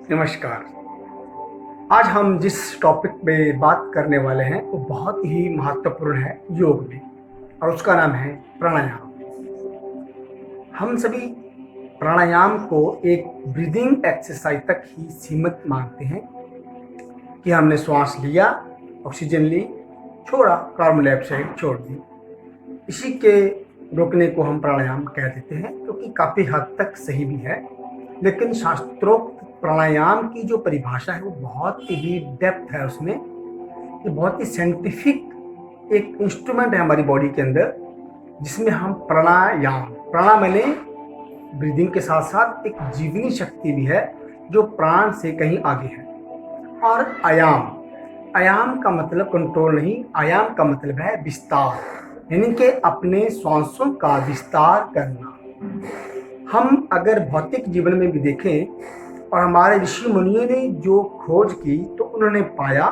नमस्कार। आज हम जिस टॉपिक पे बात करने वाले हैं वो बहुत ही महत्वपूर्ण है योग में, और उसका नाम है प्राणायाम। हम सभी प्राणायाम को एक ब्रीदिंग एक्सरसाइज तक ही सीमित मानते हैं कि हमने श्वास लिया, ऑक्सीजन ली, छोड़ा, कार्बन डाइऑक्साइड छोड़ दी। इसी के रोकने को हम प्राणायाम कह देते हैं, जो कि काफ़ी हद तक सही भी है। लेकिन शास्त्रोक्त प्राणायाम की जो परिभाषा है वो बहुत ही डेप्थ है उसमें। ये बहुत ही साइंटिफिक एक इंस्ट्रूमेंट है हमारी बॉडी के अंदर, जिसमें हम प्राणा मैंने ब्रीदिंग के साथ साथ एक जीवनी शक्ति भी है जो प्राण से कहीं आगे है। और आयाम का मतलब कंट्रोल नहीं, आयाम का मतलब है विस्तार, यानी कि अपने श्वासों का विस्तार करना। हम अगर भौतिक जीवन में भी देखें और हमारे ऋषि मुनियों ने जो खोज की तो उन्होंने पाया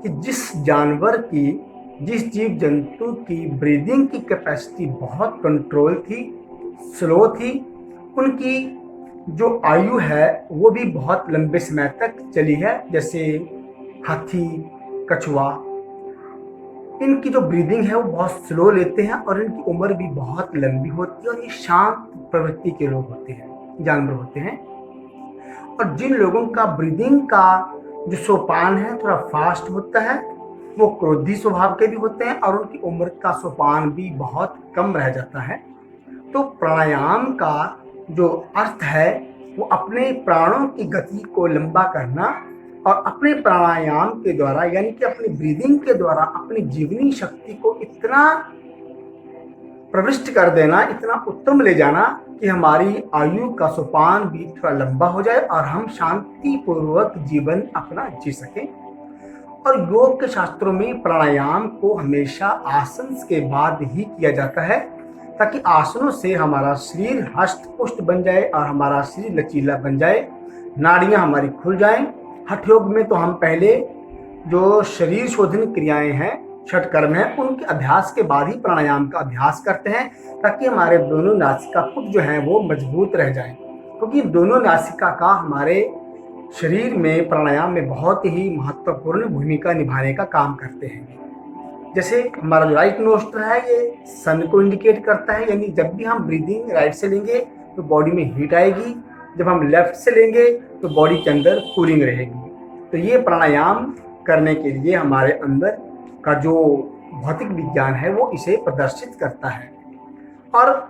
कि जिस जीव जंतु की ब्रीदिंग की कैपेसिटी बहुत कंट्रोल थी, स्लो थी, उनकी जो आयु है वो भी बहुत लंबे समय तक चली है। जैसे हाथी, कछुआ, इनकी जो ब्रीदिंग है वो बहुत स्लो लेते हैं और इनकी उम्र भी बहुत लंबी होती है, और ये शांत प्रवृत्ति के लोग होते हैं, जानवर होते हैं। और जिन लोगों का ब्रीदिंग का जो सोपान है थोड़ा फास्ट होता है, वो क्रोधी स्वभाव के भी होते हैं और उनकी उम्र का सोपान भी बहुत कम रह जाता है। तो प्राणायाम का जो अर्थ है वो अपने प्राणों की गति को लंबा करना और अपने प्राणायाम के द्वारा, यानी कि अपनी ब्रीदिंग के द्वारा, अपनी जीवनी शक्ति को इतना प्रविष्ट कर देना, इतना उत्तम ले जाना कि हमारी आयु का सोपान भी थोड़ा लंबा हो जाए और हम शांतिपूर्वक जीवन अपना जी सकें। और योग के शास्त्रों में प्राणायाम को हमेशा आसन के बाद ही किया जाता है, ताकि आसनों से हमारा शरीर हष्ट पुष्ट बन जाए और हमारा शरीर लचीला बन जाए, नाड़ियां हमारी खुल जाएं। हठ योग में तो हम पहले जो शरीर शोधन क्रियाएं हैं, छठ कर्म है, उनके अभ्यास के बाद ही प्राणायाम का अभ्यास करते हैं, ताकि हमारे दोनों नासिका पुट जो हैं वो मजबूत रह जाएं। क्योंकि दोनों नासिका का हमारे शरीर में प्राणायाम में बहुत ही महत्वपूर्ण भूमिका निभाने का काम करते हैं। जैसे हमारा जो राइट नोस्ट्रल है ये सन को इंडिकेट करता है, यानी जब भी हम ब्रीदिंग राइट से लेंगे तो बॉडी में हीट आएगी, जब हम लेफ्ट से लेंगे तो बॉडी के अंदर कूलिंग रहेगी। तो ये प्राणायाम करने के लिए हमारे अंदर का जो भौतिक विज्ञान है वो इसे प्रदर्शित करता है। और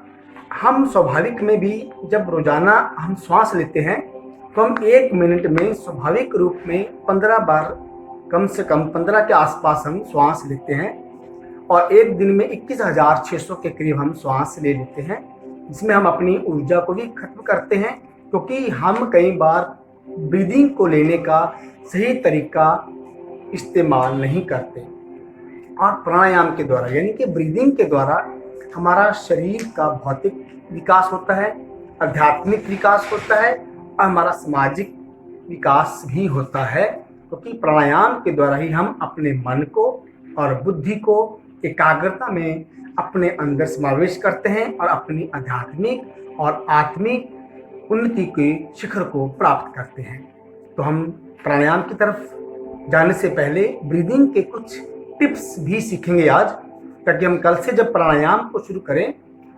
हम स्वाभाविक में भी जब रोजाना हम श्वास लेते हैं तो हम 1 मिनट में स्वाभाविक रूप में 15 बार, कम से कम 15 के आसपास हम श्वास लेते हैं, और एक दिन में 21,600 के करीब हम श्वास ले लेते हैं, जिसमें हम अपनी ऊर्जा को भी खत्म करते हैं, क्योंकि हम कई बार ब्रीदिंग को लेने का सही तरीका इस्तेमाल नहीं करते। और प्राणायाम के द्वारा, यानी कि ब्रीदिंग के द्वारा, हमारा शरीर का भौतिक विकास होता है, आध्यात्मिक विकास होता है और हमारा सामाजिक विकास भी होता है। क्योंकि प्राणायाम के द्वारा ही हम अपने मन को और बुद्धि को एकाग्रता में अपने अंदर समावेश करते हैं और अपनी आध्यात्मिक और आत्मिक उन्नति के शिखर को प्राप्त करते हैं। तो हम प्राणायाम की तरफ जाने से पहले ब्रीदिंग के कुछ टिप्स भी सीखेंगे आज, ताकि हम कल से जब प्राणायाम को शुरू करें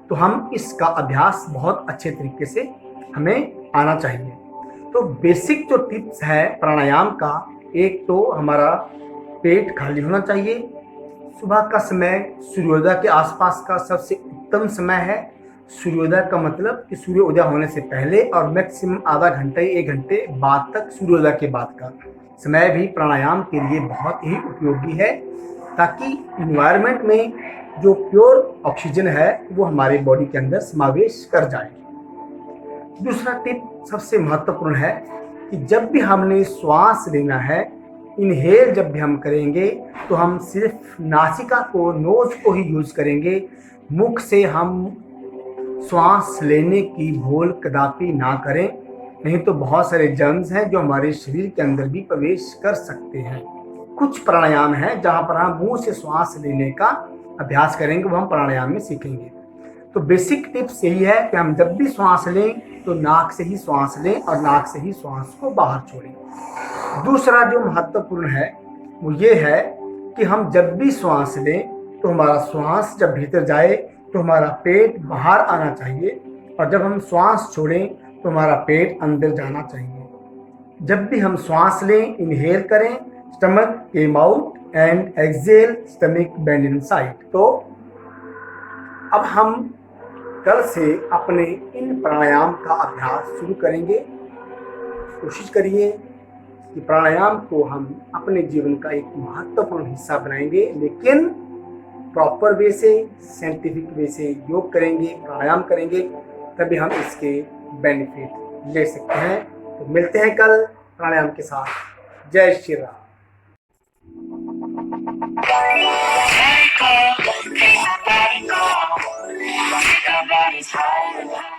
तो हम इसका अभ्यास बहुत अच्छे तरीके से हमें आना चाहिए। तो बेसिक जो टिप्स है प्राणायाम का, एक तो हमारा पेट खाली होना चाहिए। सुबह का समय सूर्योदय के आसपास का सबसे उत्तम समय है। सूर्योदय का मतलब कि सूर्योदय होने से पहले और मैक्सिमम आधा घंटे 1 घंटे बाद तक, सूर्योदय के बाद का समय भी प्राणायाम के लिए बहुत ही उपयोगी है, ताकि इन्वायरमेंट में जो प्योर ऑक्सीजन है वो हमारे बॉडी के अंदर समावेश कर जाए। दूसरा टिप सबसे महत्वपूर्ण है कि जब भी हमने श्वास लेना है, इनहेल जब भी हम करेंगे तो हम सिर्फ नासिका को, नोज को ही यूज करेंगे। मुख से हम श्वास लेने की भूल कदापि ना करें, नहीं तो बहुत सारे जर्म्स हैं जो हमारे शरीर के अंदर भी प्रवेश कर सकते हैं। कुछ प्राणायाम है जहाँ पर हम मुंह से श्वास लेने का अभ्यास करेंगे, वो हम प्राणायाम में सीखेंगे। तो बेसिक टिप्स यही है कि हम जब भी श्वास लें तो नाक से ही श्वास लें और नाक से ही श्वास को बाहर छोड़ें। दूसरा जो महत्वपूर्ण है वो ये है कि हम जब भी श्वास लें तो हमारा श्वास जब भीतर जाए तो हमारा पेट बाहर आना चाहिए, और जब हम श्वास छोड़ें तो हमारा पेट अंदर जाना चाहिए। जब भी हम श्वास लें, इनहेल करें, stomach came out and exhale, stomach bend inside. तो अब हम कल से अपने इन प्राणायाम का अभ्यास शुरू करेंगे। कोशिश करिए कि प्राणायाम को हम अपने जीवन का एक महत्वपूर्ण हिस्सा बनाएंगे, लेकिन प्रॉपर वे से, साइंटिफिक वे से योग करेंगे, प्राणायाम करेंगे, तभी हम इसके बेनिफिट ले सकते हैं। तो मिलते हैं कल प्राणायाम के साथ। जय Shri Ram. Let it go. Your body's high.